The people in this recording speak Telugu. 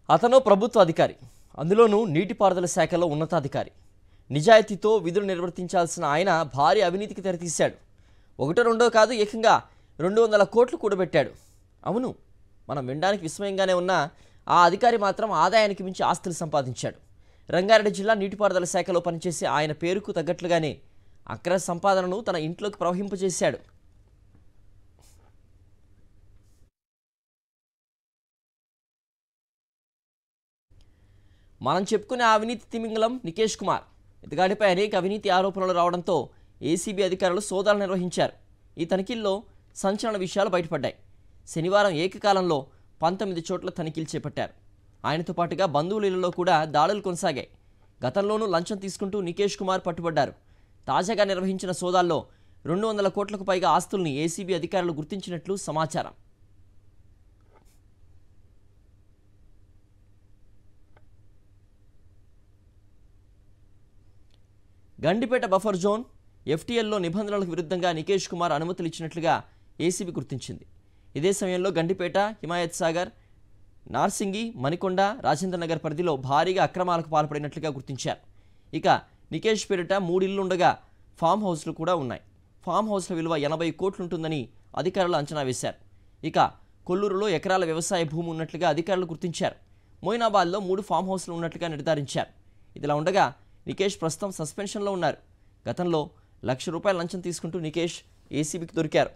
అతను ప్రభుత్వ అధికారి, అందులోనూ నీటిపారుదల శాఖలో ఉన్నతాధికారి. నిజాయితీతో విధులు నిర్వర్తించాల్సిన ఆయన భారీ అవినీతికి తెరతీశాడు. ఒకటో రెండో కాదు, ఏకంగా 200 కోట్లు కూడబెట్టాడు. అవును, మనం వినడానికి విస్మయంగానే ఉన్నా ఆ అధికారి మాత్రం ఆదాయానికి మించి ఆస్తులు సంపాదించాడు. రంగారెడ్డి జిల్లా నీటిపారుదల శాఖలో పనిచేసే ఆయన పేరుకు తగ్గట్లుగానే అక్రమ సంపాదనను తన ఇంట్లోకి ప్రవహింపజేశాడు. మనం చెప్పుకునే అవినీతి తిమింగలం నికేష్ కుమార్. ఇతగాడిపై అనేక అవినీతి ఆరోపణలు రావడంతో ఏసీబీ అధికారులు సోదాలు నిర్వహించారు. ఈ తనిఖీల్లో సంచలన విషయాలు బయటపడ్డాయి. శనివారం ఏకకాలంలో 19 చోట్ల తనిఖీలు చేపట్టారు. ఆయనతో పాటుగా బంధువుల ఇళ్లలో కూడా దాడులు కొనసాగాయి. గతంలోనూ లంచం తీసుకుంటూ నికేష్ కుమార్ పట్టుబడ్డారు. తాజాగా నిర్వహించిన సోదాల్లో 200 కోట్లకు పైగా ఆస్తుల్ని ఏసీబీ అధికారులు గుర్తించినట్లు సమాచారం. గండిపేట బఫర్ జోన్ ఎఫ్టీఎల్లో నిబంధనలకు విరుద్ధంగా నికేష్ కుమార్ అనుమతులు ఇచ్చినట్లుగా ఏసీబీ గుర్తించింది. ఇదే సమయంలో గండిపేట, హిమాయత్ సాగర్, నార్సింగి, మణికొండ, రాజేంద్ర నగర్ పరిధిలో భారీగా అక్రమాలకు పాల్పడినట్లుగా గుర్తించారు. ఇక నికేష్ పేరిట 3 ఇళ్లు ఉండగా ఫామ్ హౌస్లు కూడా ఉన్నాయి. ఫామ్ హౌస్ల విలువ 80 కోట్లుంటుందని అధికారులు అంచనా వేశారు. ఇక కొల్లూరులో ఎకరాల వ్యవసాయ భూమి ఉన్నట్లుగా అధికారులు గుర్తించారు. మొయినాబాద్లో 3 ఫామ్ హౌస్లు ఉన్నట్లుగా నిర్ధారించారు. ఇదిలా ఉండగా నికేష్ ప్రస్తుతం సస్పెన్షన్లో ఉన్నారు. గతంలో ₹1,00,000 లంచం తీసుకుంటూ నికేష్ ఏసీబీకి దొరికారు.